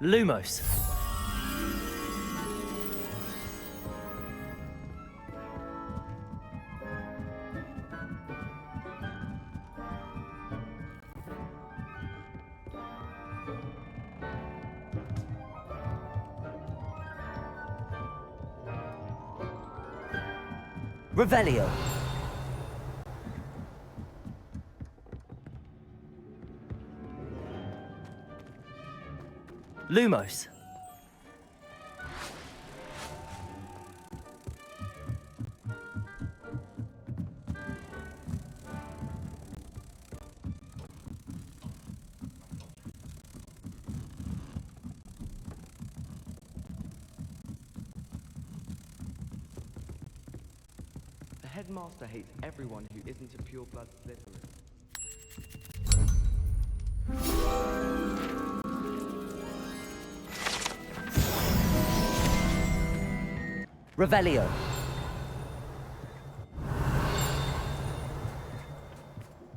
Lumos. Revelio. Lumos. The headmaster hates everyone who isn't a pure-blood Slytherin. Revelio.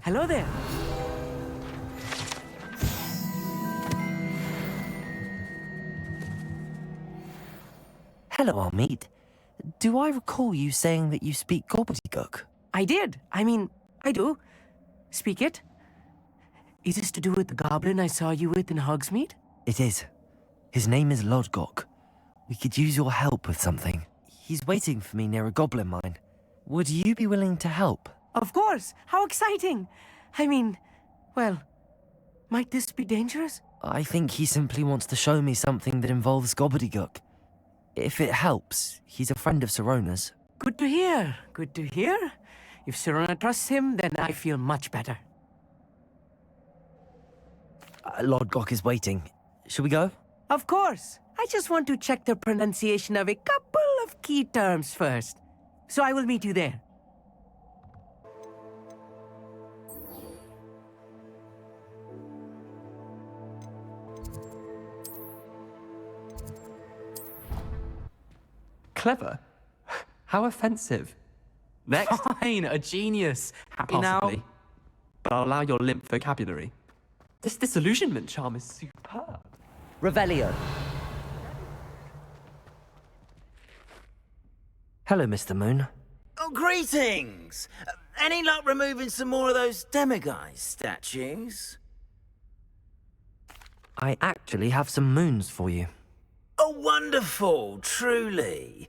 Hello there. Hello, Armid. Do I recall you saying that you speak gobbledygook? I did. I do. Speak it. Is this to do with the goblin I saw you with in Hogsmeade? It is. His name is Lodgok. We could use your help with something. He's waiting for me near a goblin mine. Would you be willing to help? Of course. How exciting. Well, might this be dangerous? I think he simply wants to show me something that involves gobbledygook. If it helps, he's a friend of Sirona's. Good to hear. Good to hear. If Sirona trusts him, then I feel much better. Lodgok is waiting. Shall we go? Of course. I just want to check the pronunciation of a couple of key terms first. So I will meet you there. Clever? How offensive. Next. Fine, a genius. Happy now? Possibly. But I'll allow your limp vocabulary. This disillusionment charm is superb. Revelio. Hello, Mr. Moon. Oh, greetings! Any luck removing some more of those demiguise statues? I actually have some moons for you. Oh, wonderful, truly.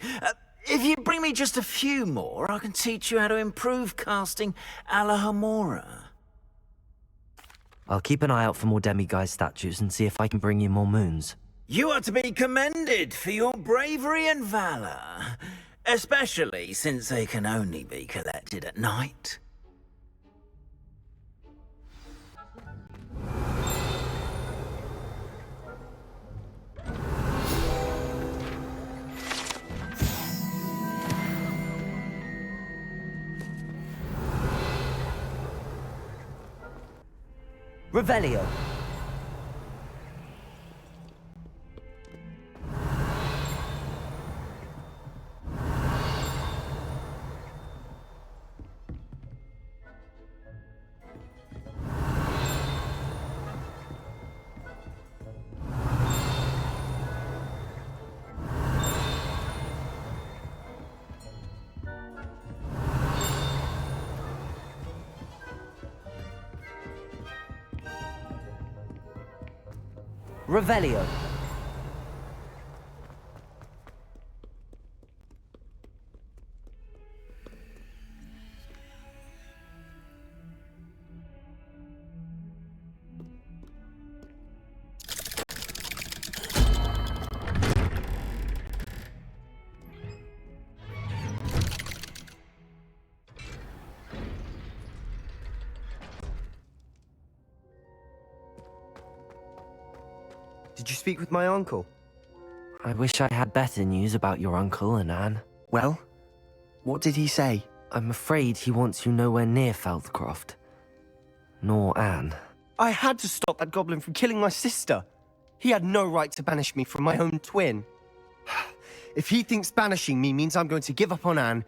If you bring me just a few more, I can teach you how to improve casting Alahamora. I'll keep an eye out for more demiguise statues and see if I can bring you more moons. You are to be commended for your bravery and valor, especially since they can only be collected at night. Revelio. Revelio. Did you speak with my uncle? I wish I had better news about your uncle and Anne. Well, what did he say? I'm afraid he wants you nowhere near Feldcroft. Nor Anne. I had to stop that goblin from killing my sister. He had no right to banish me from my own twin. If he thinks banishing me means I'm going to give up on Anne,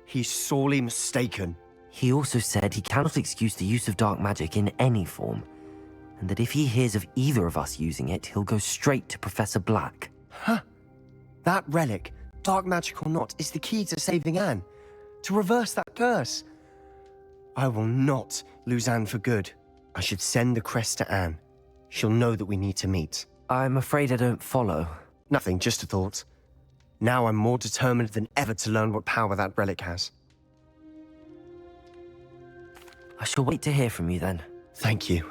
he's sorely mistaken. He also said he cannot excuse the use of dark magic in any form, and that if he hears of either of us using it, he'll go straight to Professor Black. Huh. That relic, dark magic or not, is the key to saving Anne. To reverse that curse. I will not lose Anne for good. I should send the crest to Anne. She'll know that we need to meet. I'm afraid I don't follow. Nothing, just a thought. Now I'm more determined than ever to learn what power that relic has. I shall wait to hear from you then. Thank you.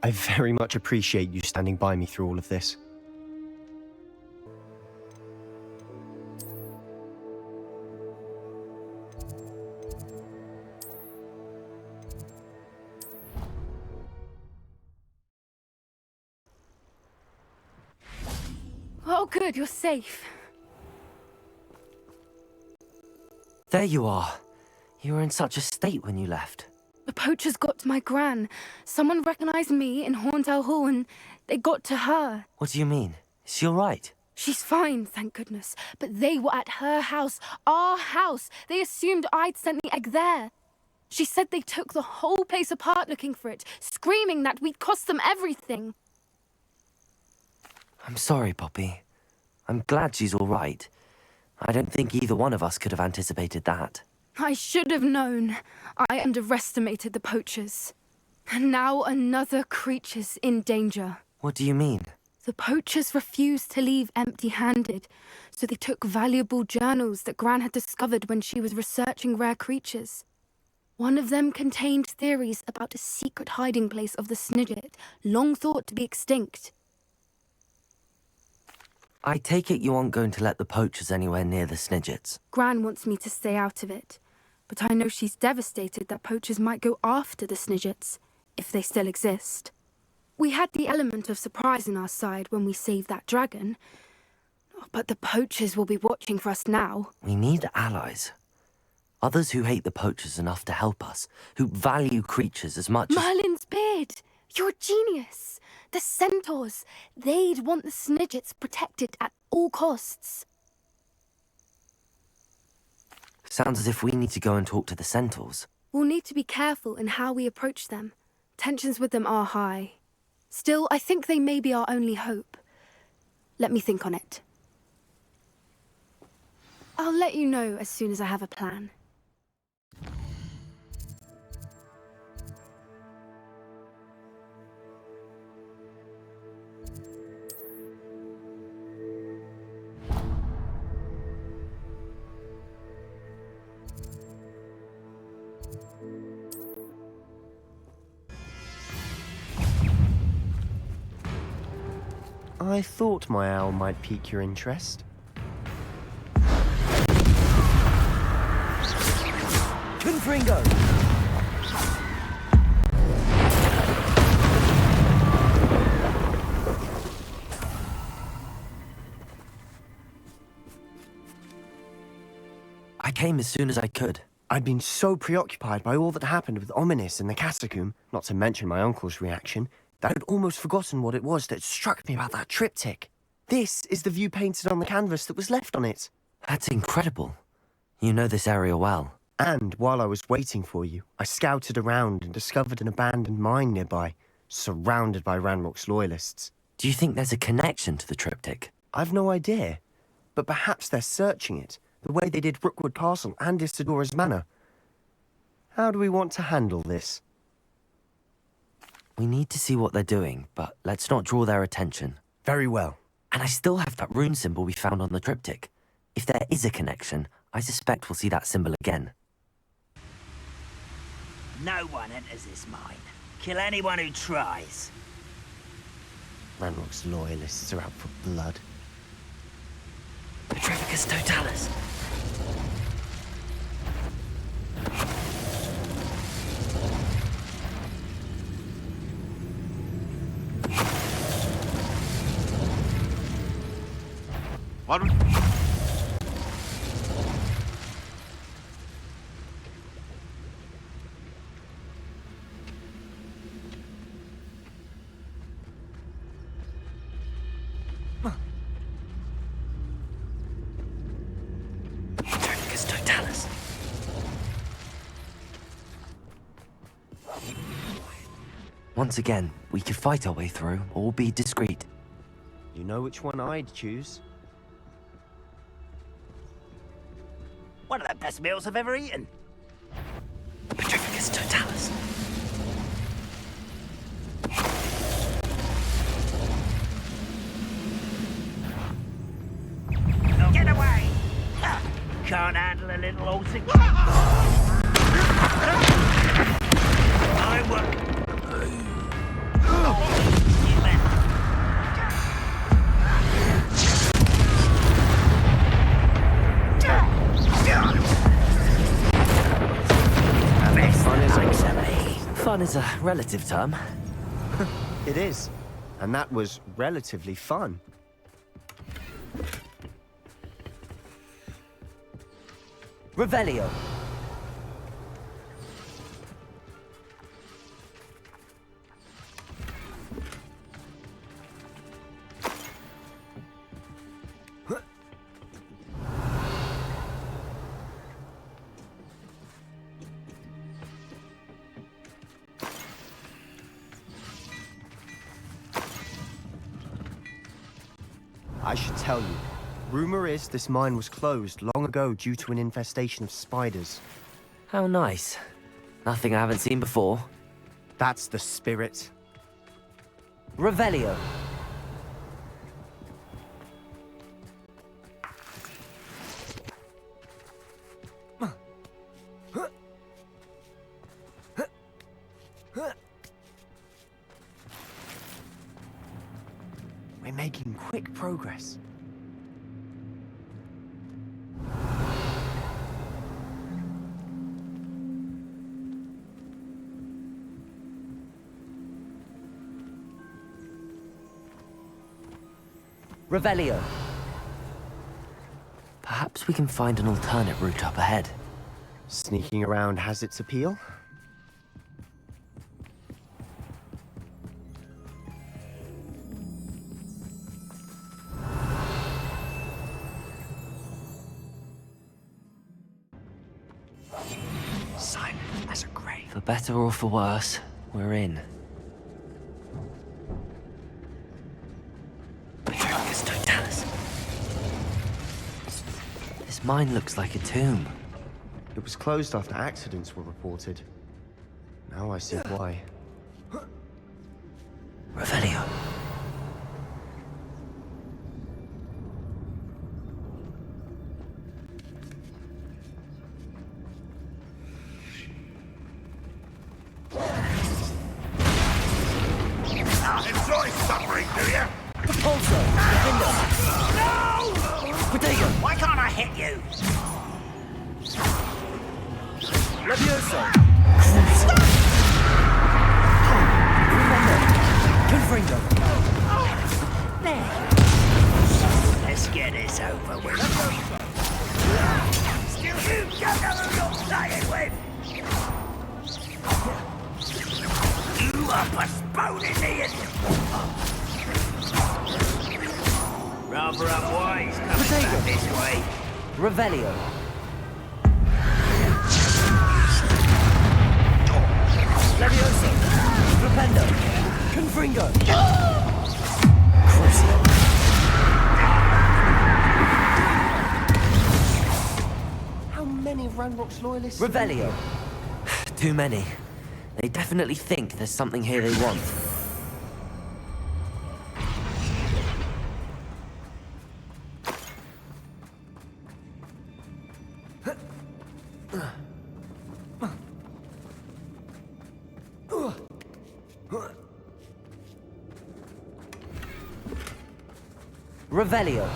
I very much appreciate you standing by me through all of this. Oh, good, you're safe. There you are. You were in such a state when you left. The poachers got to my gran. Someone recognized me in Horndale Hall and they got to her. What do you mean? Is she all right? She's fine, thank goodness. But they were at her house, our house. They assumed I'd sent the egg there. She said they took the whole place apart looking for it, screaming that we'd cost them everything. I'm sorry, Poppy. I'm glad she's all right. I don't think either one of us could have anticipated that. I should have known. I underestimated the poachers. And now another creature's in danger. What do you mean? The poachers refused to leave empty-handed, so they took valuable journals that Gran had discovered when she was researching rare creatures. One of them contained theories about a secret hiding place of the Snidget, long thought to be extinct. I take it you aren't going to let the poachers anywhere near the Snidgets. Gran wants me to stay out of it, but I know she's devastated that poachers might go after the Snidgets, if they still exist. We had the element of surprise on our side when we saved that dragon, but the poachers will be watching for us now. We need allies. Others who hate the poachers enough to help us, who value creatures as much as... Merlin's beard! You're a genius! The centaurs! They'd want the Snidgets protected at all costs. Sounds as if we need to go and talk to the centaurs. We'll need to be careful in how we approach them. Tensions with them are high. Still, I think they may be our only hope. Let me think on it. I'll let you know as soon as I have a plan. I thought my owl might pique your interest. Confringo! I came as soon as I could. I'd been so preoccupied by all that happened with Ominis and the catacomb, not to mention my uncle's reaction, that I'd almost forgotten what it was that struck me about that triptych. This is the view painted on the canvas that was left on it. That's incredible. You know this area well. And while I was waiting for you, I scouted around and discovered an abandoned mine nearby, surrounded by Ranrock's loyalists. Do you think there's a connection to the triptych? I've no idea, but perhaps they're searching it, the way they did Rookwood Castle and Isidora's Manor. How do we want to handle this? We need to see what they're doing, but let's not draw their attention. Very well. And I still have that rune symbol we found on the triptych. If there is a connection, I suspect we'll see that symbol again. No one enters this mine. Kill anyone who tries. Ranrock's loyalists are out for blood. Petrificus Totalis! What? Petrificus Totalis! Once again, we could fight our way through, or be discreet. You know which one I'd choose. One of the best meals I've ever eaten. Petrificus totalis. Get away! Ha! Can't handle a little old thing. I will. Fun is a relative term. It is. And that was relatively fun. Revelio. I should tell you. Rumor is this mine was closed long ago due to an infestation of spiders. How nice. Nothing I haven't seen before. That's the spirit. Revelio. We're making quick progress. Revelio. Perhaps we can find an alternate route up ahead. Sneaking around has its appeal. Silent as a grave. For better or for worse, we're in. Petrificus totalis. This mine looks like a tomb. It was closed after accidents were reported. Now I see why. Revelio. Enjoy suffering, do you? Repulsor! Defender! No! Protego! Why can't I hit you? Levioso! Confringo! Let's get this over with. Still you don't know who you're playing with! You are postponing the end. Rather unwise coming back this way. Revelio! Levioso! Flipendo! Confringo! Crucio! How many Ranrock's loyalists? Revelio! Too many. They definitely think there's something here they want. Revelio!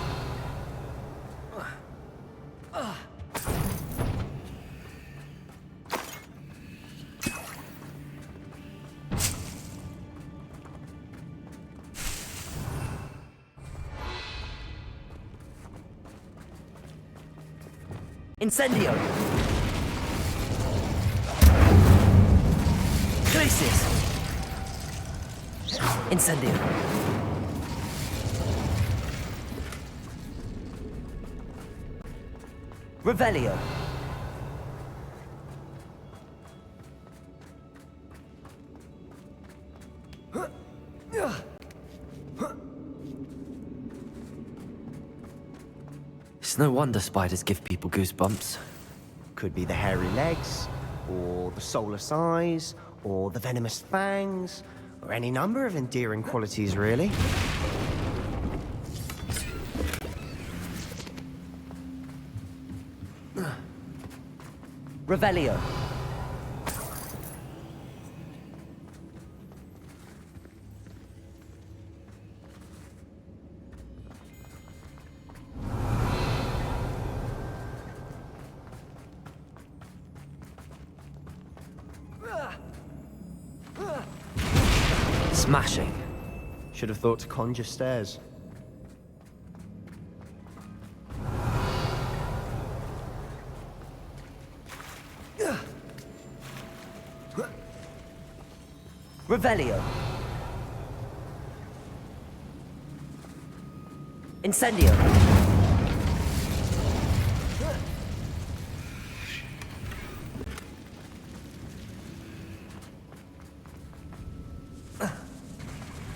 Incendio! Glacius! Incendio! Revelio! It's no wonder spiders give people goosebumps. Could be the hairy legs, or the soulless eyes, or the venomous fangs, or any number of endearing qualities, really. Revelio. Smashing. Should have thought to conjure stairs. Revelio. Incendio.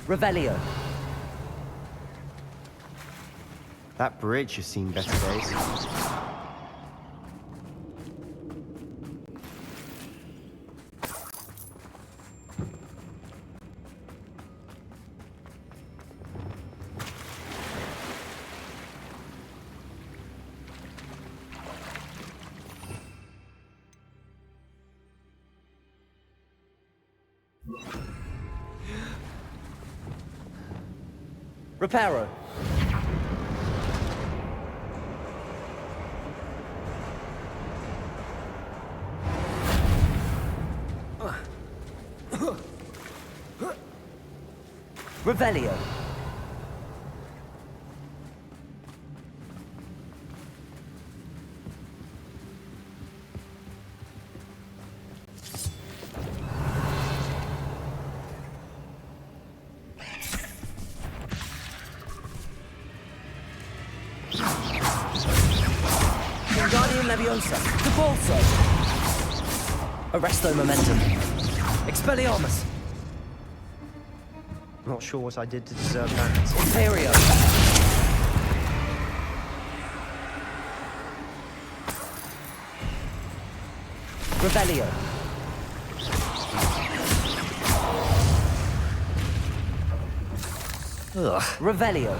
Revelio. That bridge has seen better days. Reparo. Revelio. Wingardium Leviosa. Debolso. Arresto Momentum. Expelliarmus. Not sure what I did to deserve that. Imperio. Revelio. Ugh. Revelio.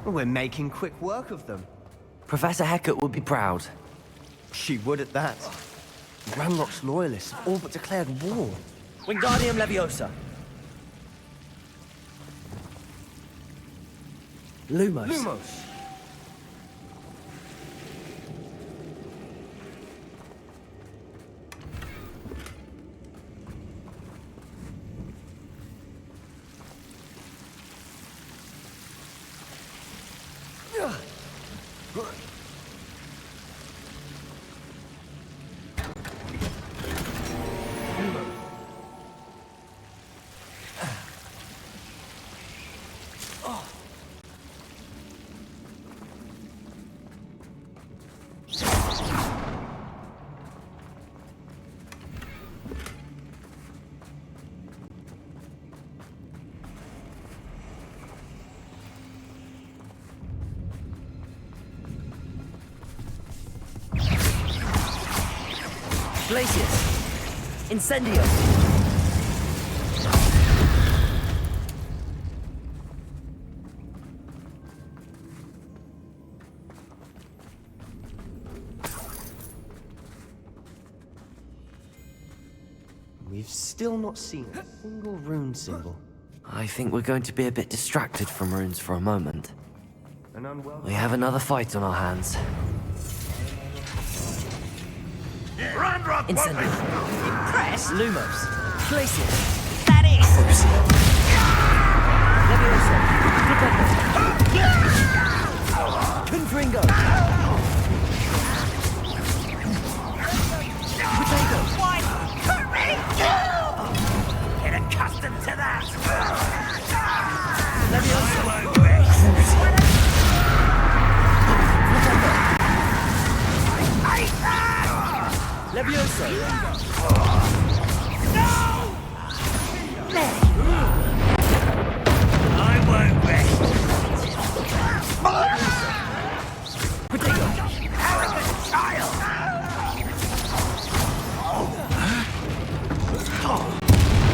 We're making quick work of them. Professor Hecat would be proud. She would at that. Ranrock's loyalists have all but declared war. Wingardium Leviosa. Lumos. Lumos! Glacius. Incendio. We've still not seen a single rune symbol. I think we're going to be a bit distracted from runes for a moment. An unwelcome... We have another fight on our hands. Incendio. Impressed? Lumos. Glacius. That is. Leviosa. Confringo. Why? Hurt me! Get accustomed to that! Leviosa. I won't rest. Arrogant child!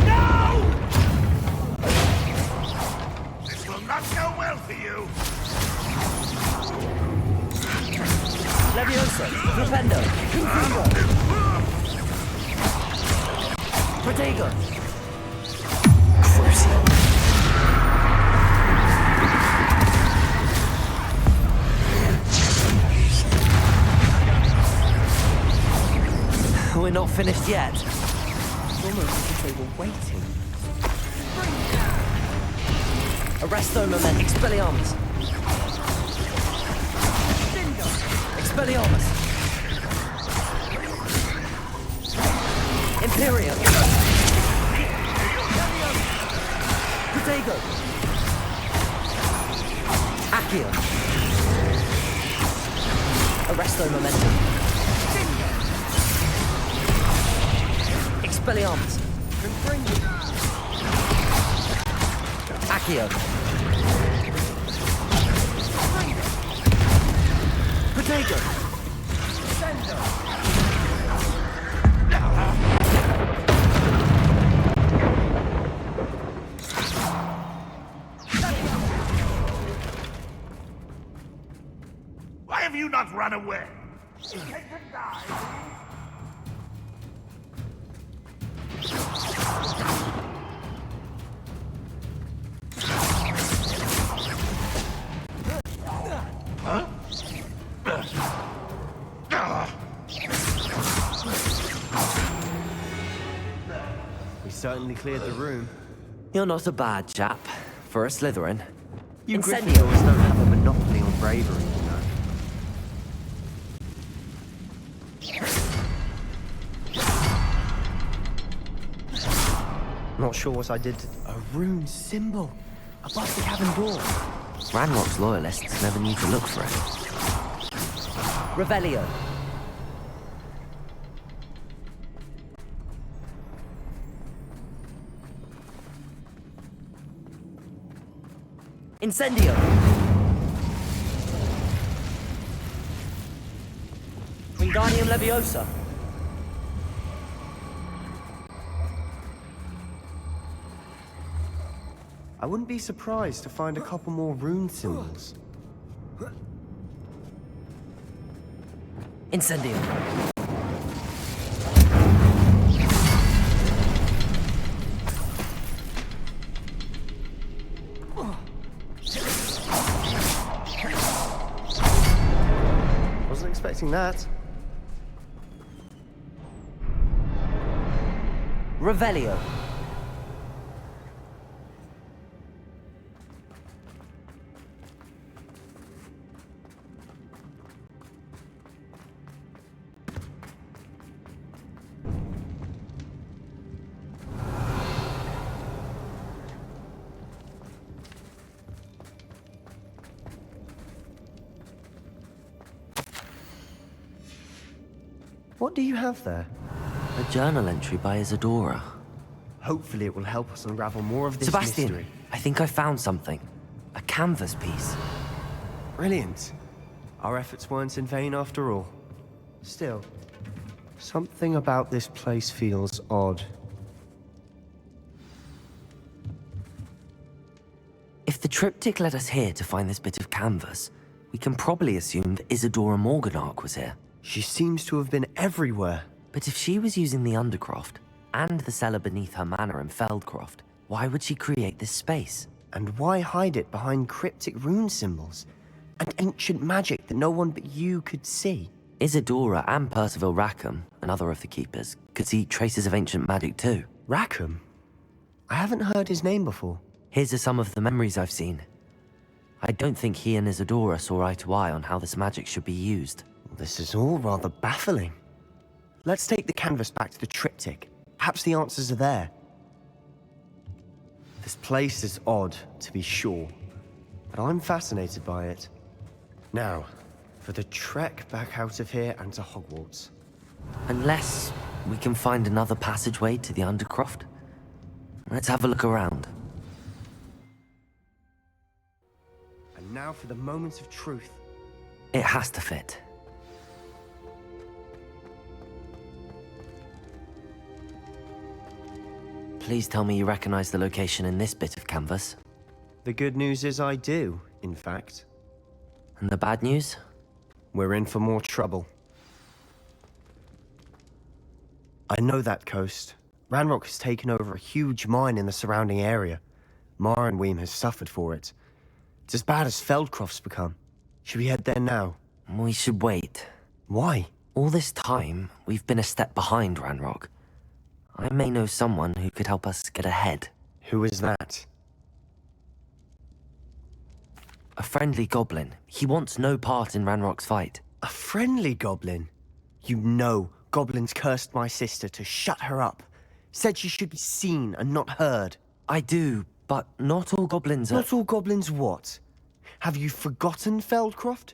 No! This will not go well for you. Leviosa, Flipendo, Confugo. Protego. We're not finished yet. It's almost as if they were waiting. Arresto moment, Expelliarmus. Expelliarmus. Imperium. Protego. Accio. Arresto momentum. Expelliarmus. Accio. Protego. Why have you not run away? You came to die. We certainly cleared the room. You're not a bad chap for a Slytherin. You Incendio. Gryffindors don't have a monopoly on bravery, you know. Not sure what I did. A rune symbol above the cabin door. Ranrock's loyalists never knew to look for it. Revelio. Incendio. Wingardium Leviosa. I wouldn't be surprised to find a couple more rune symbols. Incendio. Wasn't expecting that. Revelio. What do you have there? A journal entry by Isadora. Hopefully it will help us unravel more of this Sebastian, mystery. I think I found something. A canvas piece. Brilliant. Our efforts weren't in vain after all. Still, something about this place feels odd. If the triptych led us here to find this bit of canvas, we can probably assume that Isadora Morganach was here. She seems to have been everywhere. But if she was using the Undercroft, and the cellar beneath her manor in Feldcroft, why would she create this space? And why hide it behind cryptic rune symbols? And ancient magic that no one but you could see? Isadora and Percival Rackham, another of the Keepers, could see traces of ancient magic too. Rackham? I haven't heard his name before. Here's some of the memories I've seen. I don't think he and Isadora saw eye to eye on how this magic should be used. This is all rather baffling. Let's take the canvas back to the triptych. Perhaps the answers are there. This place is odd, to be sure, but I'm fascinated by it. Now, for the trek back out of here and to Hogwarts. Unless we can find another passageway to the Undercroft. Let's have a look around. And now for the moments of truth. It has to fit. Please tell me you recognize the location in this bit of canvas. The good news is I do, in fact. And the bad news? We're in for more trouble. I know that coast. Ranrock has taken over a huge mine in the surrounding area. Marenweem has suffered for it. It's as bad as Feldcroft's become. Should we head there now? We should wait. Why? All this time, we've been a step behind Ranrock. I may know someone who could help us get ahead. Who is that? A friendly goblin. He wants no part in Ranrock's fight. A friendly goblin? You know goblins cursed my sister to shut her up. Said she should be seen and not heard. I do, but not all goblins are... Not all goblins what? Have you forgotten Feldcroft?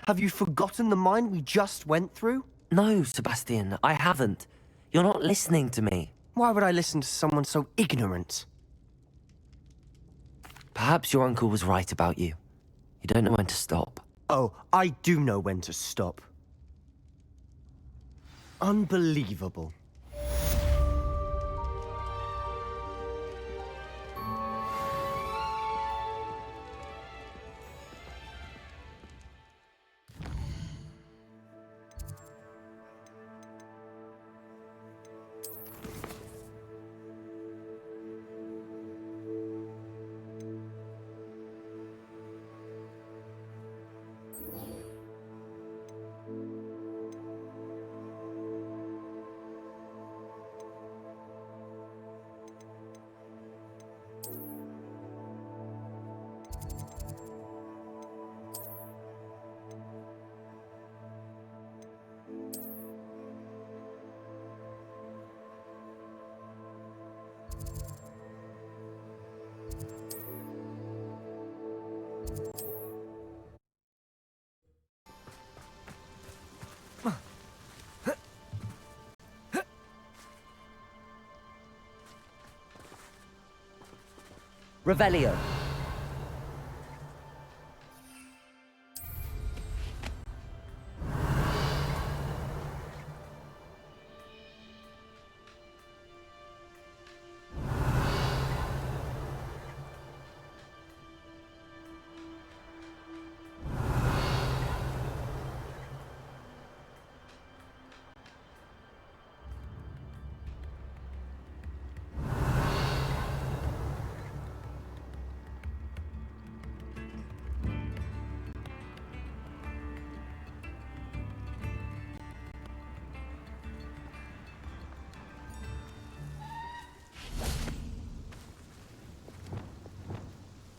Have you forgotten the mine we just went through? No, Sebastian, I haven't. You're not listening to me. Why would I listen to someone so ignorant? Perhaps your uncle was right about you. You don't know when to stop. Oh, I do know when to stop. Unbelievable. Revelio.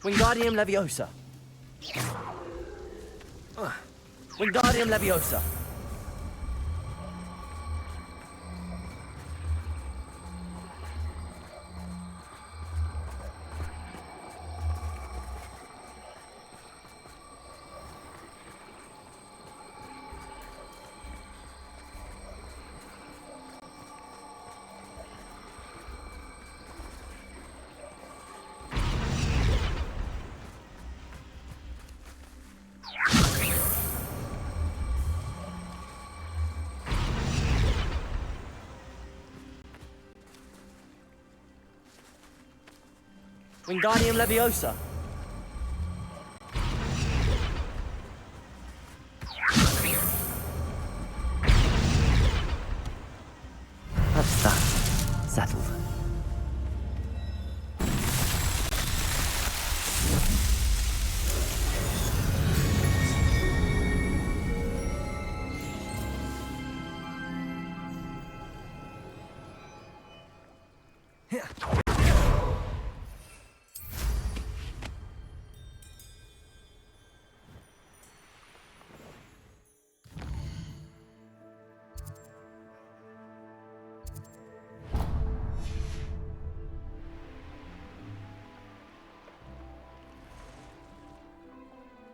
Wingardium Leviosa. Wingardium Leviosa. Wingardium Leviosa. That's that. Settled.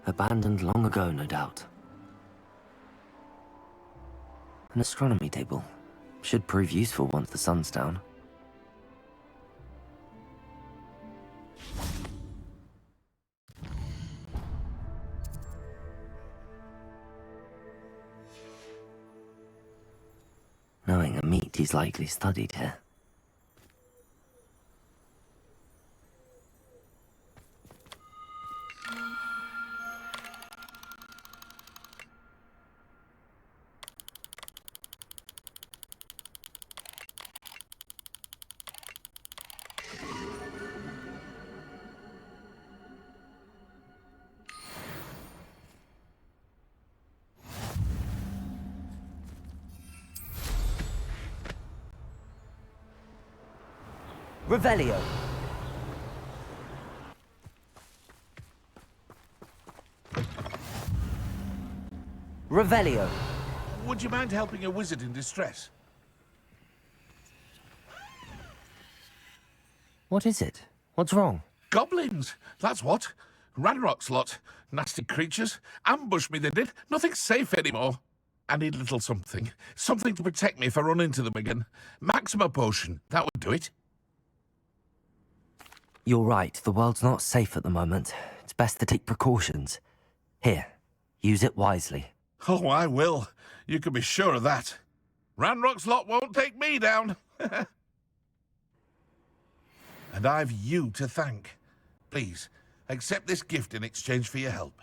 Abandoned long ago, no doubt. An astronomy table. Should prove useful once the sun's down. Knowing a meat he's likely studied here. Revelio. Revelio. Would you mind helping a wizard in distress? What is it? What's wrong? Goblins, that's what. Ranrock's lot. Nasty creatures. Ambushed me, they did. Nothing's safe anymore. I need a little something. Something to protect me if I run into them again. Maxima potion, that would do it. You're right, the world's not safe at the moment. It's best to take precautions. Here, use it wisely. Oh, I will. You can be sure of that. Ranrock's lot won't take me down. And I've you to thank. Please, accept this gift in exchange for your help.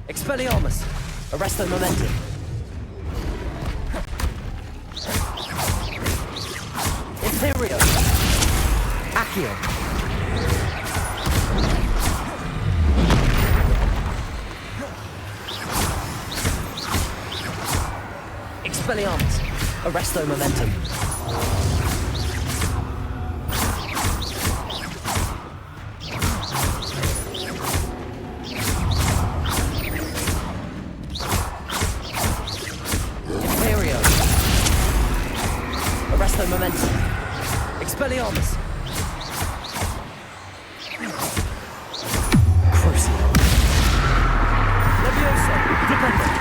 Expelliarmus! Arresto momentum! Imperio! Accio! Expelliarmus! Arresto momentum! Momentum. Expelliarmus. Crucio. Levioso. Dependent.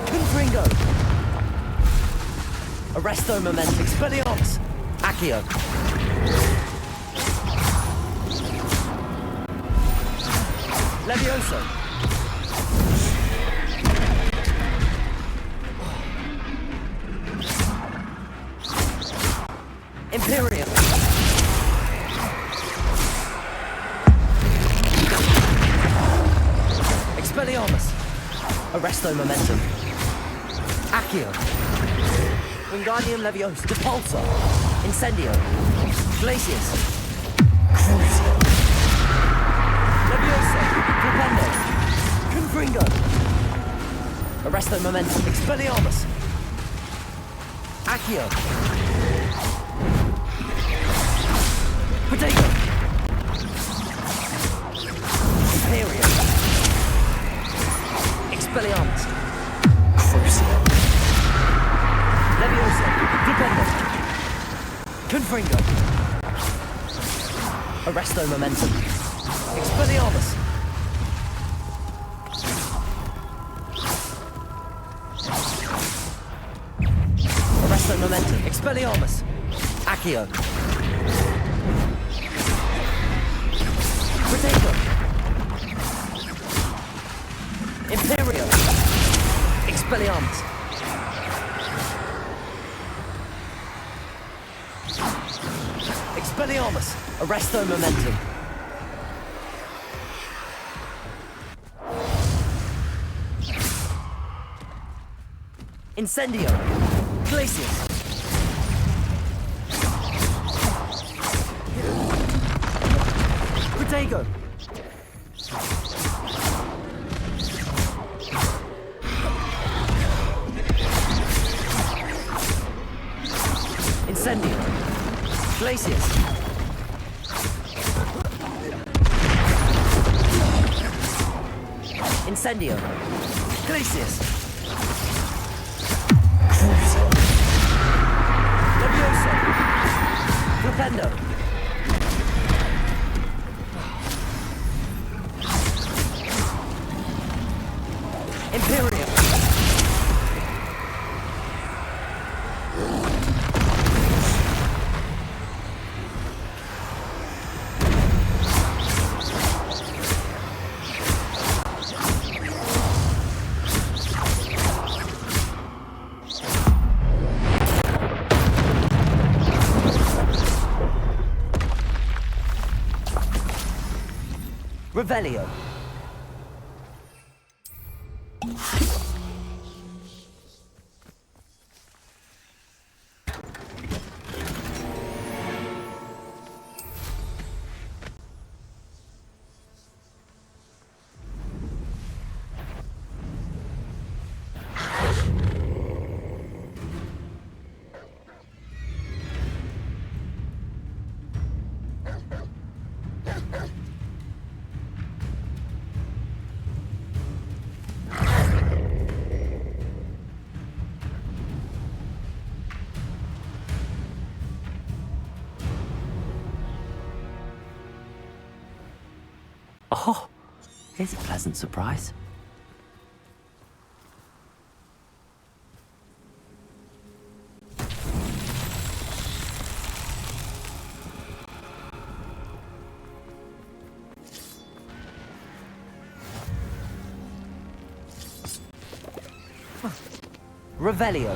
Confringo. Arresto momentum. Expelliarmus. Accio. Levioso. Imperium. Expelliarmus. Arresto momentum. Accio. Wingardium Leviosa. Depulso. Incendio. Glacius. Crucio. Leviosa. Flipendo. Confringo. Arresto momentum. Expelliarmus. Accio. Potato! Imperium! Expelliarmus! Crucio! Leviosa! Dependent! Confringo! Arresto momentum! Expelliarmus! Arresto momentum! Expelliarmus! Accio! Potato! Imperio! Expelliarmus! Expelliarmus! Arresto momentum! Incendio! Glacius! Protego! Incendio! Glacius! Incendio. Glacius. Levioso. Flipendo. Imperium. Revelio. Oh, here's a pleasant surprise. Revelio.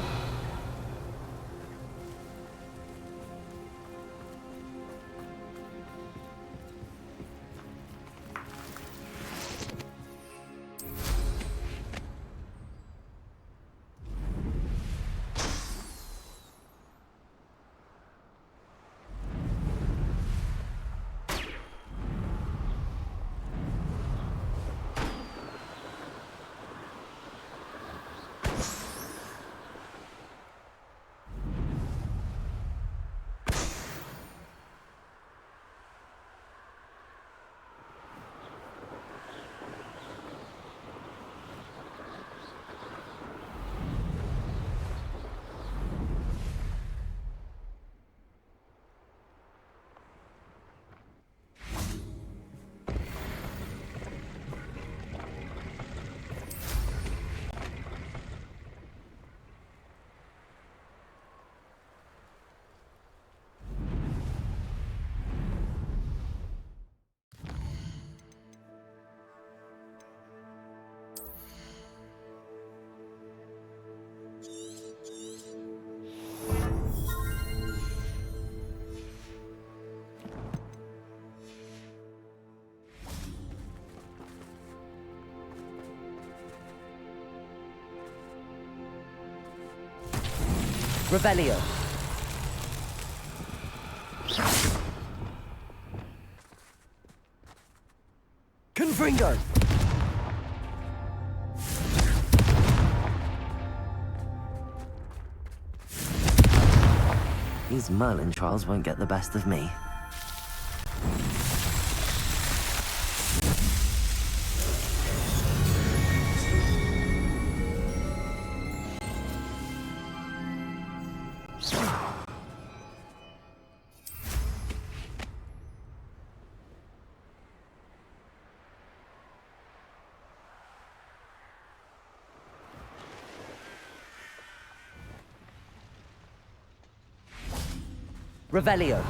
Revelio. Confringo. These Merlin trials won't get the best of me. Revelio.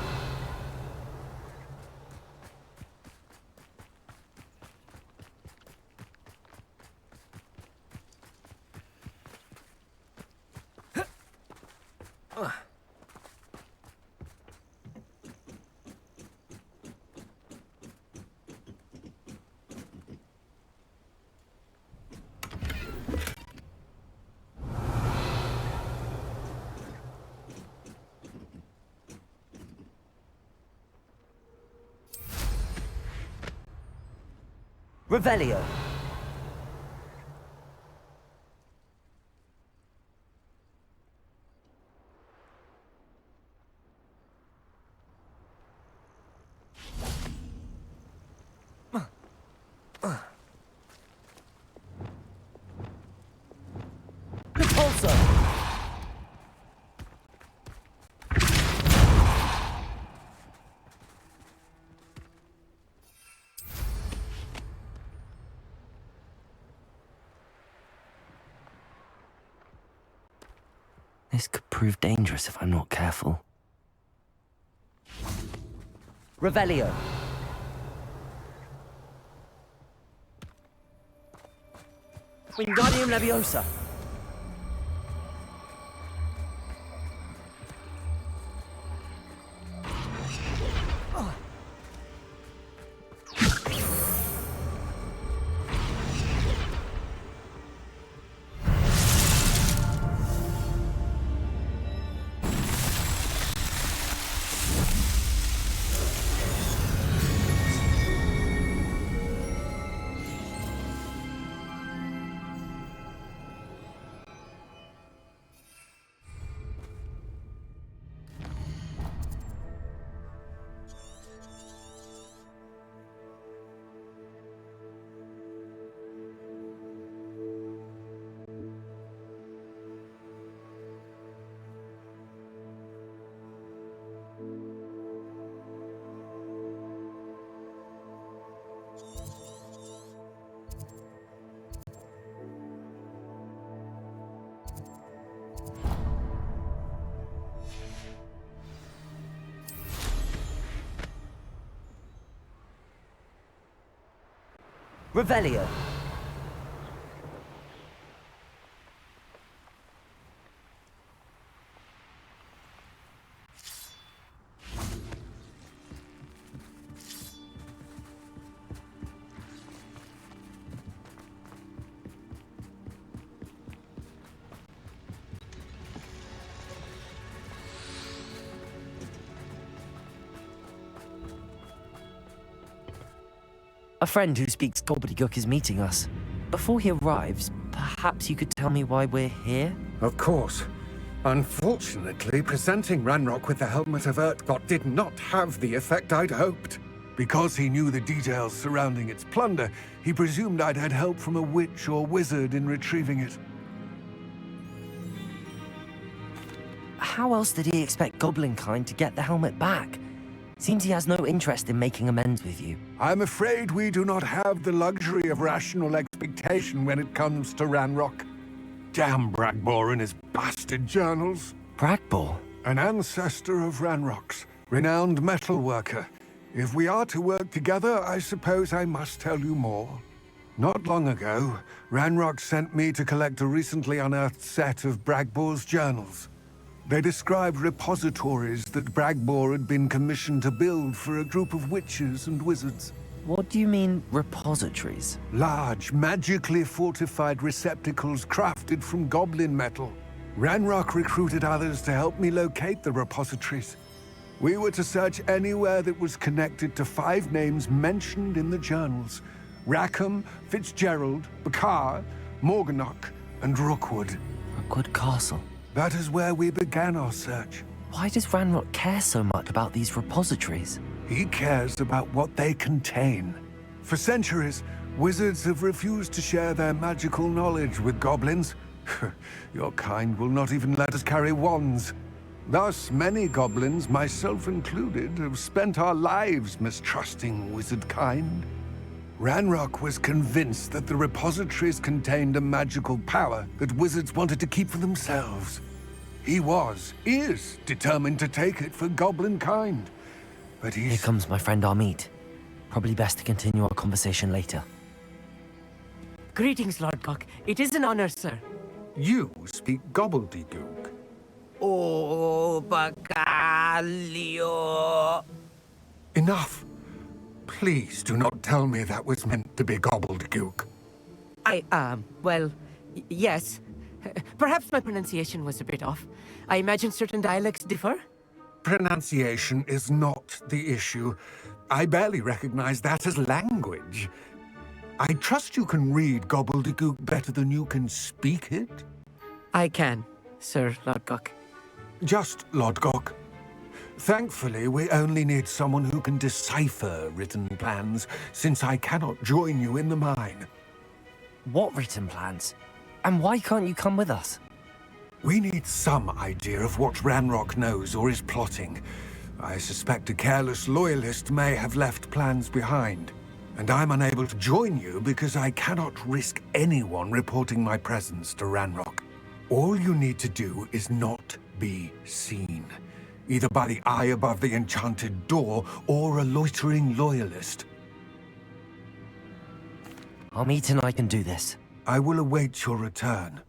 Revelio. This could prove dangerous if I'm not careful. Revelio. Wingardium Leviosa. Revelio. A friend who speaks gobbledygook is meeting us. Before he arrives, perhaps you could tell me why we're here? Of course. Unfortunately, presenting Ranrock with the Helmet of Urtkot did not have the effect I'd hoped. Because he knew the details surrounding its plunder, he presumed I'd had help from a witch or wizard in retrieving it. How else did he expect Goblinkind to get the helmet back? Seems he has no interest in making amends with you. I'm afraid we do not have the luxury of rational expectation when it comes to Ranrock. Damn Bragbor and his bastard journals. Bragbor? An ancestor of Ranrock's, renowned metalworker. If we are to work together, I suppose I must tell you more. Not long ago, Ranrock sent me to collect a recently unearthed set of Bragbor's journals. They described repositories that Bragbor had been commissioned to build for a group of witches and wizards. What do you mean, repositories? Large, magically fortified receptacles crafted from goblin metal. Ranrock recruited others to help me locate the repositories. We were to search anywhere that was connected to 5 names mentioned in the journals: Rackham, Fitzgerald, Bakar, Morganach, and Rookwood. Rookwood Castle. That is where we began our search. Why does Ranrock care so much about these repositories? He cares about what they contain. For centuries, wizards have refused to share their magical knowledge with goblins. Your kind will not even let us carry wands. Thus, many goblins, myself included, have spent our lives mistrusting wizard kind. Ranrock was convinced that the repositories contained a magical power that wizards wanted to keep for themselves. He is determined to take it for goblin kind. But Here comes my friend Amit. Probably best to continue our conversation later. Greetings, Lord Cock. It is an honor, sir. You speak gobbledygook. Oh, Bacalio. Enough. Please do not tell me that was meant to be gobbledygook. Yes. Perhaps my pronunciation was a bit off. I imagine certain dialects differ? Pronunciation is not the issue. I barely recognize that as language. I trust you can read gobbledygook better than you can speak it? I can, Sir Lodgok. Just Lodgok. Thankfully, we only need someone who can decipher written plans, since I cannot join you in the mine. What written plans? And why can't you come with us? We need some idea of what Ranrock knows or is plotting. I suspect a careless loyalist may have left plans behind. And I'm unable to join you because I cannot risk anyone reporting my presence to Ranrock. All you need to do is not be seen, either by the eye above the enchanted door or a loitering loyalist. Amit and I can do this. I will await your return.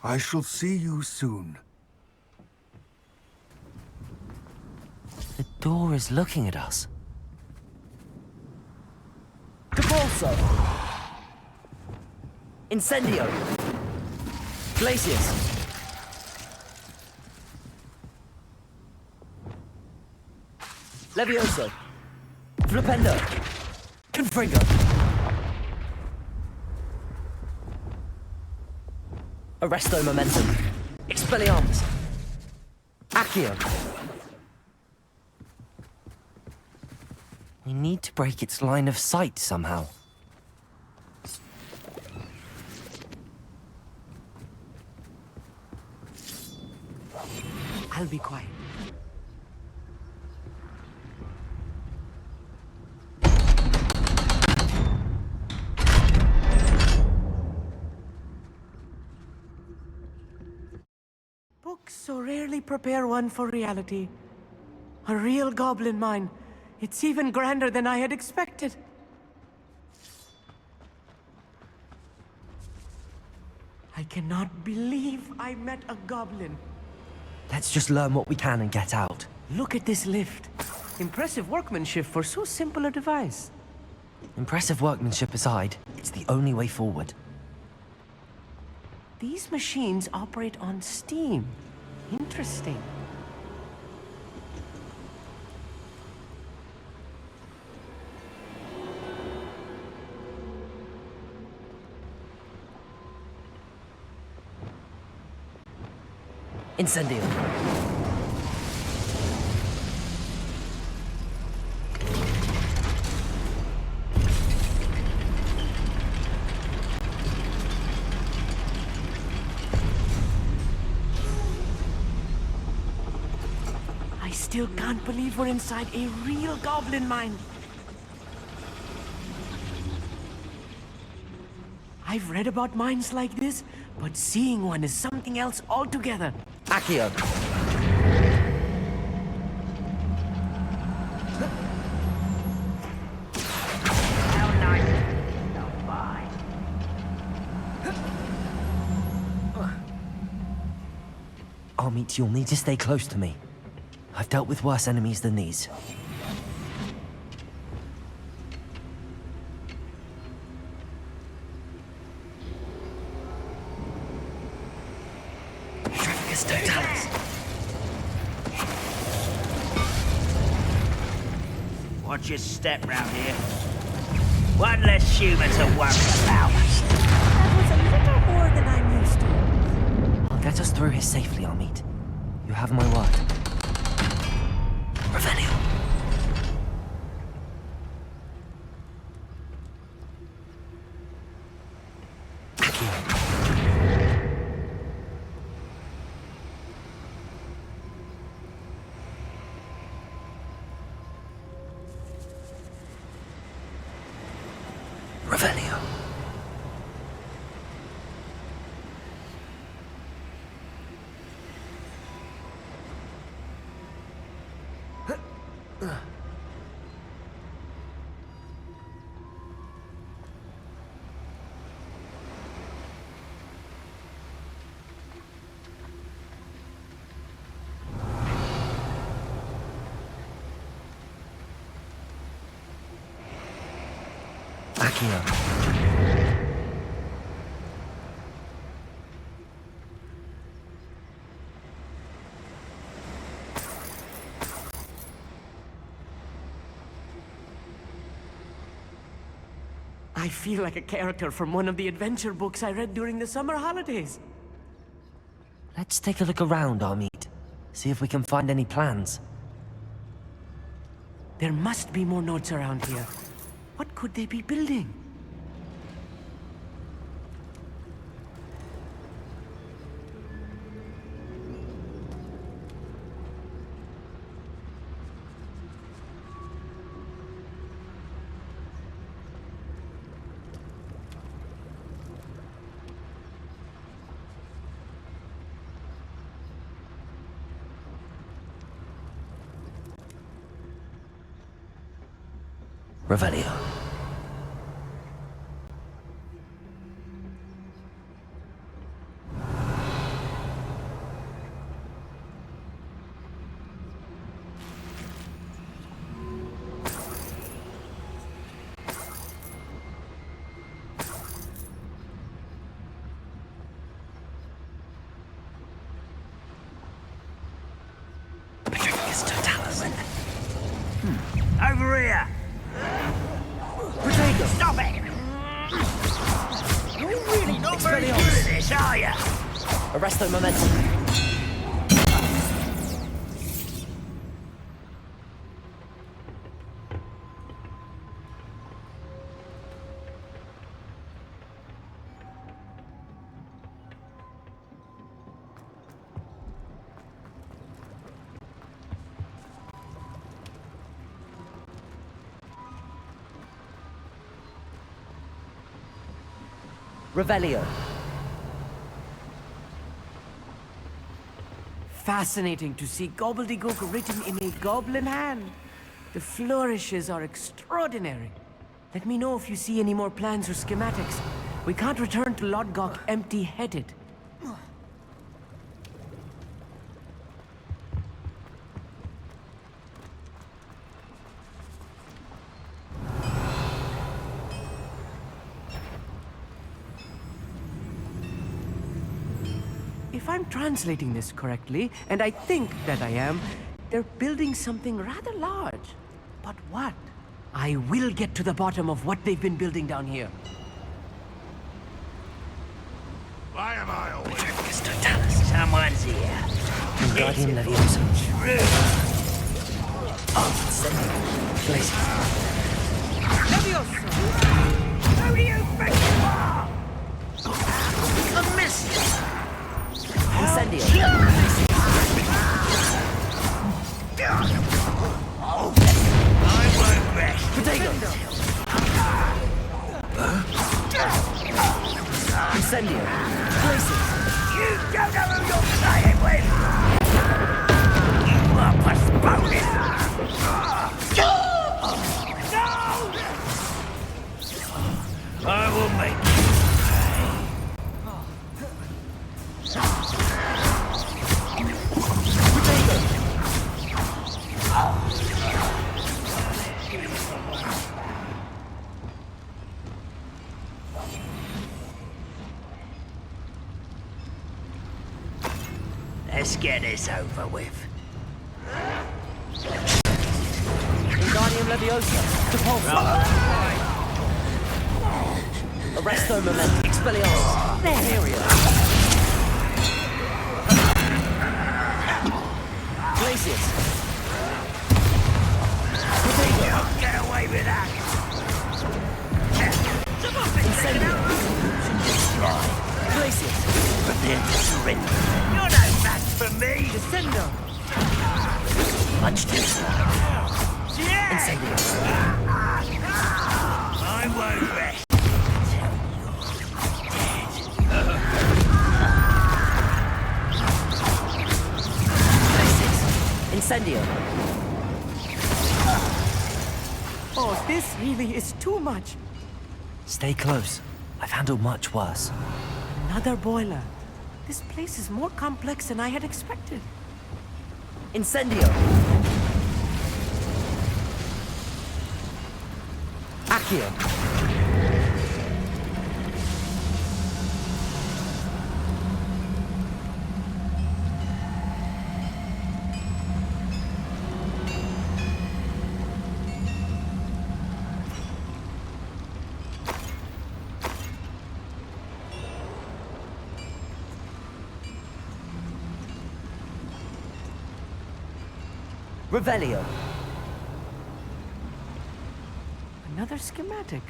I shall see you soon. The door is looking at us. Capulso! Incendio! Glacius! Levioso! Flipendo! Confringo! Arresto Momentum! Expelliarmus! Accio! We need to break its line of sight somehow. I'll be quiet. Books so rarely prepare one for reality. A real goblin mine. It's even grander than I had expected. I cannot believe I met a goblin. Let's just learn what we can and get out. Look at this lift. Impressive workmanship for so simple a device. Impressive workmanship aside, it's the only way forward. These machines operate on steam. Interesting. Incendio! I still can't believe we're inside a real goblin mine. I've read about mines like this, but seeing one is something else altogether. Accio! Amit, you'll need to stay close to me. I've dealt with worse enemies than these. Trafficus Totalis! Watch your step round here. One less human to worry about. That was a little more than I'm used to. I'll get us through here safely, Amit. You have my word. Revelio. Revelio. Accio. I feel like a character from one of the adventure books I read during the summer holidays. Let's take a look around, Amit. See if we can find any plans. There must be more notes around here. What could they be building? Revelio. Over here! Protego. Stop it! You're really not very good at this, are you? Arresto momentum. Revelio. Fascinating to see gobbledygook written in a goblin hand. The flourishes are extraordinary. Let me know if you see any more plans or schematics. We can't return to Lodgok empty-headed. If I'm translating this correctly, and I think that I am, they're building something rather large. But what? I will get to the bottom of what they've been building down here. Why am I always... Someone's here. Guardian Leviosa. Who do you think you are? A mist! Incendio. I won't rest. Protego. Incendio. Places. You don't know who you're playing with! You are postponing! No! I will make you Let's get this over with. Guardian Leviosa. Depulso. Arresto momentum. Expelliarmus. Theria. Glacius. You don't get away with that! Incendio. Glacius. Prepare to surrender. You're no match for me! Descendo! Much too slow. Incendio. I won't rest. Incendio. Oh, this really is too much. Stay close. I've handled much worse. Another boiler. This place is more complex than I had expected. Incendio. Accio. Revelio. Another schematic.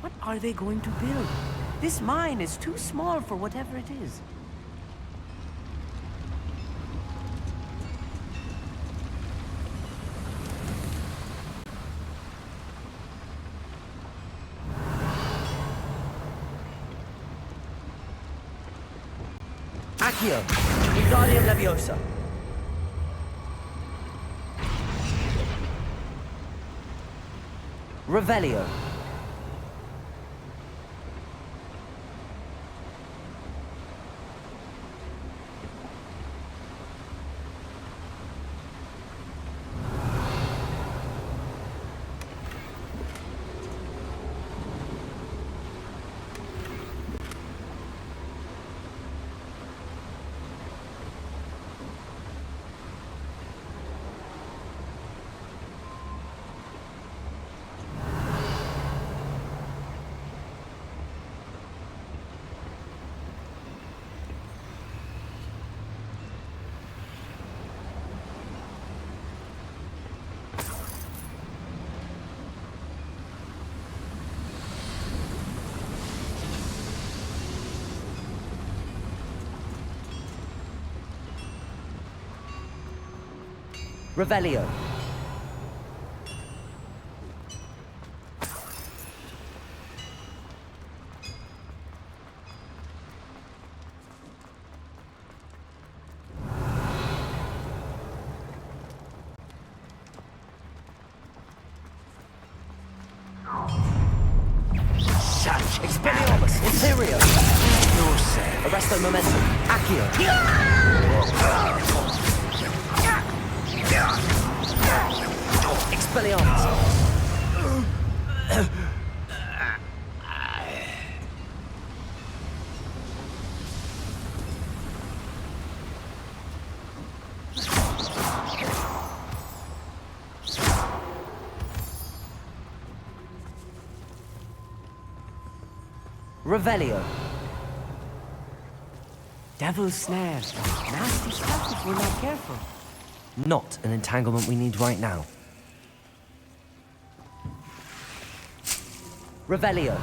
What are they going to build? This mine is too small for whatever it is. Accio. Guardian Leviosa. Revelio. Revelio. Such Expelliarmus. Imperio. yourself. Arresto Momentum. Accio. Expelliarmus. Revelio. Devil's snare. Nasty stuff if we're not careful. Not an entanglement we need right now. Revelio.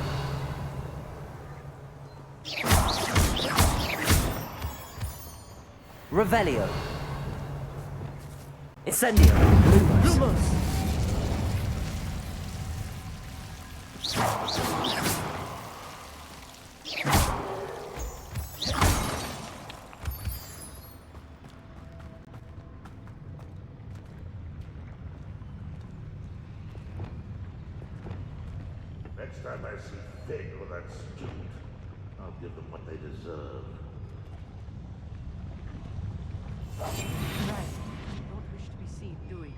Revelio. Incendio. Lumos. Next time I see Fig or that student, I'll give them what they deserve. Right. Don't wish to be seen, do we?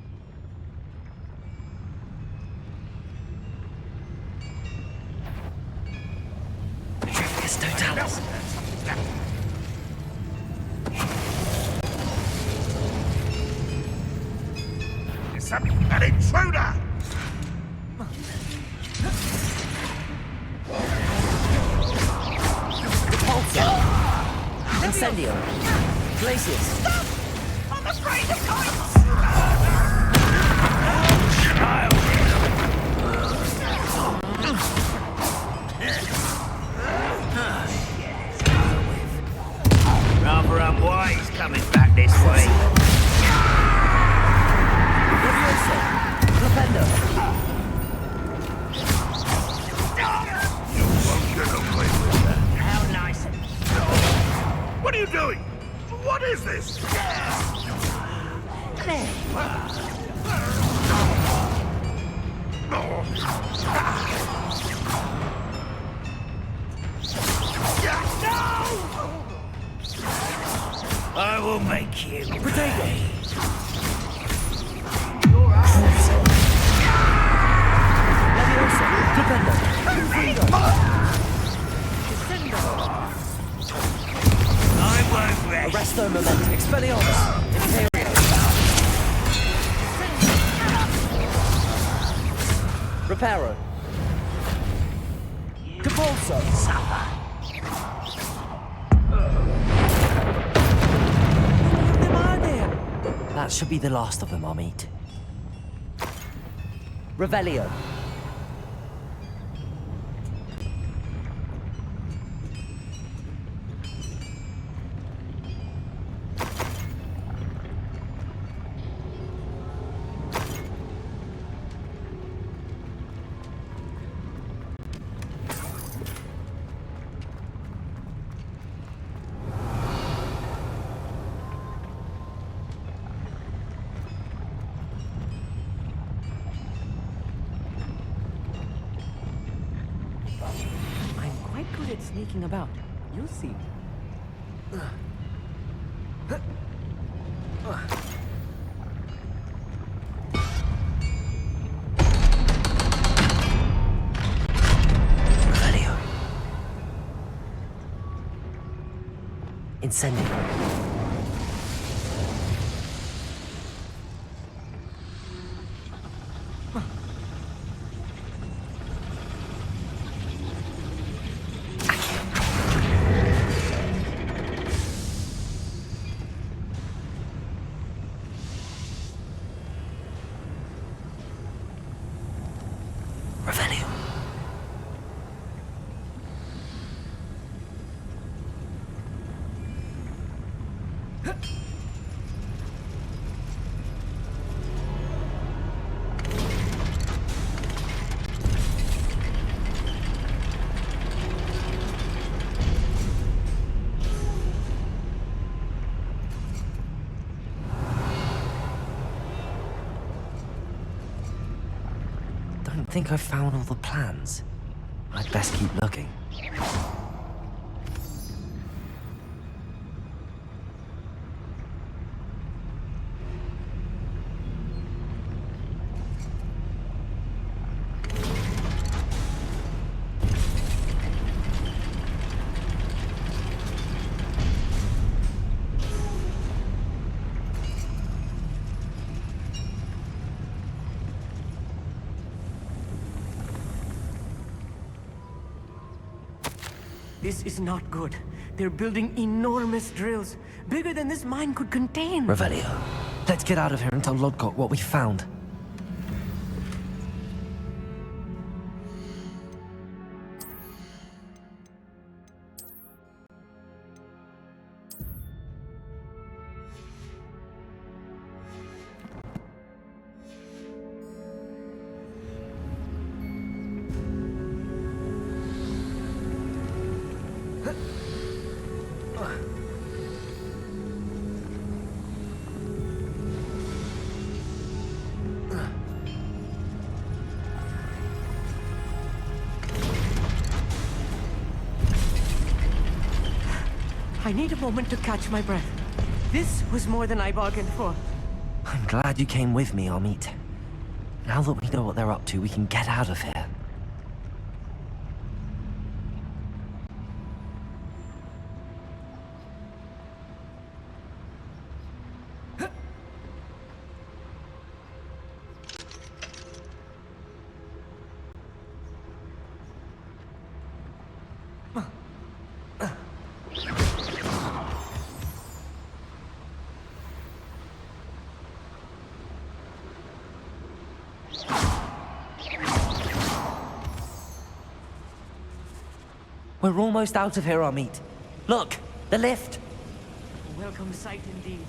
Trickus Totalis. It's an intruder! Incendio. Glacius. I'm afraid of heights! Rather unwise coming back this way. Leviosa. Flipendo. You won't get away with that. How nice. What are you doing? What is this? I will make you Protego. Leviosa. Flipendo. I won't rest. Arresto Momentum. Expelliarmus. Imperio. Reparo. Capulso. That should be the last of them, I'll meet. Revelio. sneaking about. You'll see. Revelio. Incendio. Revelio. Don't think I've found all the plans. I'd best keep looking. This is not good. They're building enormous drills, bigger than this mine could contain. Revelio. Let's get out of here and tell Lodgok what we found. I need a moment to catch my breath. This was more than I bargained for. I'm glad you came with me, Amit. Now that we know what they're up to, we can get out of here. We're almost out of here, Amit. Look, the lift. A welcome sight indeed.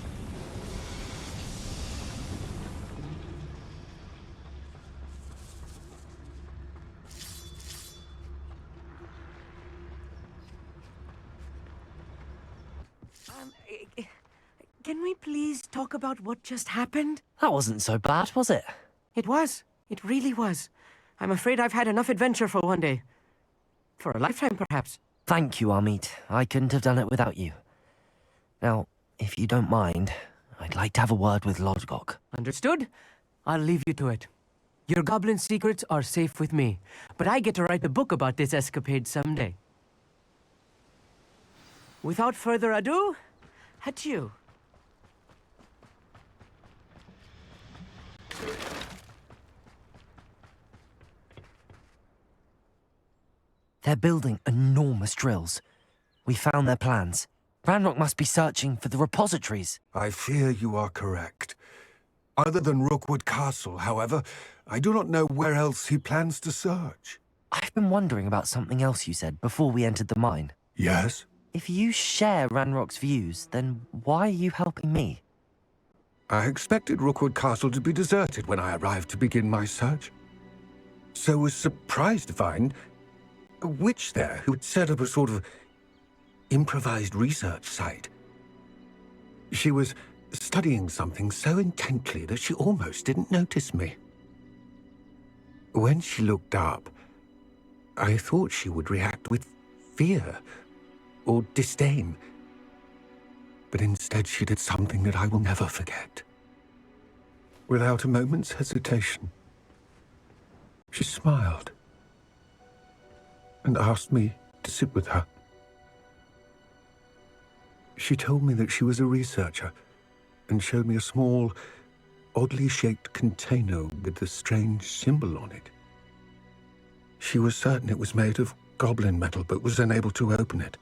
Can we please talk about what just happened? That wasn't so bad, was it? It was. It really was. I'm afraid I've had enough adventure for one day. For a lifetime, perhaps. Thank you, Amit. I couldn't have done it without you. Now, if you don't mind, I'd like to have a word with Lodgok. Understood? I'll leave you to it. Your goblin secrets are safe with me, but I get to write a book about this escapade someday. Without further ado, adieu. They're building enormous drills. We found their plans. Ranrock must be searching for the repositories. I fear you are correct. Other than Rookwood Castle, however, I do not know where else he plans to search. I've been wondering about something else you said before we entered the mine. Yes? If you share Ranrock's views, then why are you helping me? I expected Rookwood Castle to be deserted when I arrived to begin my search. So was surprised to find a witch there who had set up a sort of improvised research site. She was studying something so intently that she almost didn't notice me. When she looked up, I thought she would react with fear or disdain. But instead she did something that I will never forget. Without a moment's hesitation, she smiled and asked me to sit with her. She told me that she was a researcher and showed me a small, oddly shaped container with a strange symbol on it. She was certain it was made of goblin metal, but was unable to open it.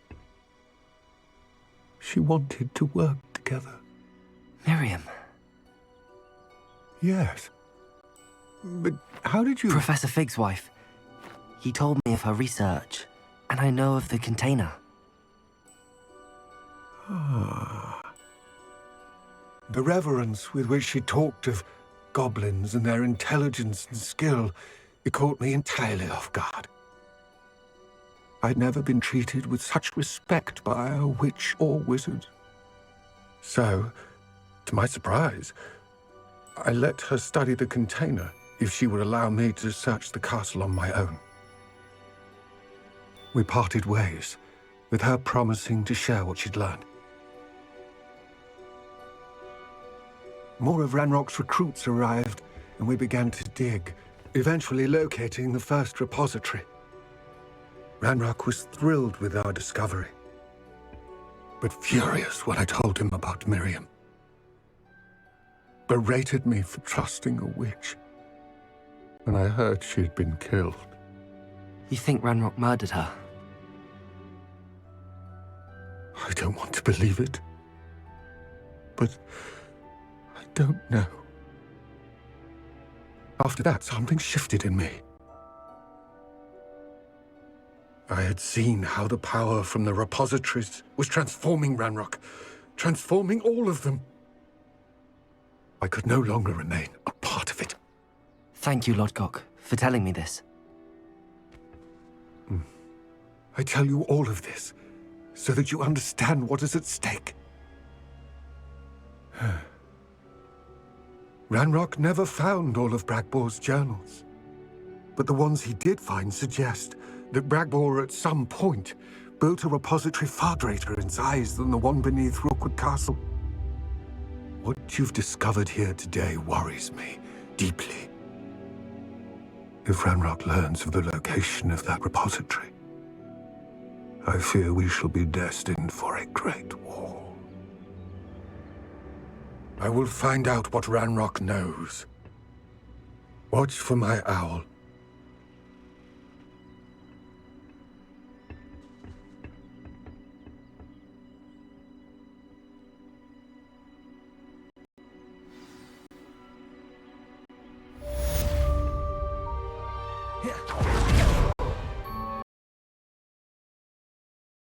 She wanted to work together. Miriam. Yes. But how did you... Professor Fig's wife. He told me of her research, and I know of the container. Ah. The reverence with which she talked of goblins and their intelligence and skill, it caught me entirely off guard. I'd never been treated with such respect by a witch or wizard. So, to my surprise, I let her study the container if she would allow me to search the castle on my own. We parted ways, with her promising to share what she'd learned. More of Ranrock's recruits arrived, and we began to dig, eventually locating the first repository. Ranrock was thrilled with our discovery, but furious when I told him about Miriam. Berated me for trusting a witch when I heard she'd been killed. You think Ranrock murdered her? I don't want to believe it, but I don't know. After that, something shifted in me. I had seen how the power from the repositories was transforming Ranrock, transforming all of them. I could no longer remain a part of it. Thank you, Lodgok, for telling me this. I tell you all of this so that you understand what is at stake. Ranrock never found all of Bragbor's journals, but the ones he did find suggest that Bragbor at some point built a repository far greater in size than the one beneath Rookwood Castle. What you've discovered here today worries me deeply. If Ranrock learns of the location of that repository, I fear we shall be destined for a great war. I will find out what Ranrock knows. Watch for my owl. Yeah.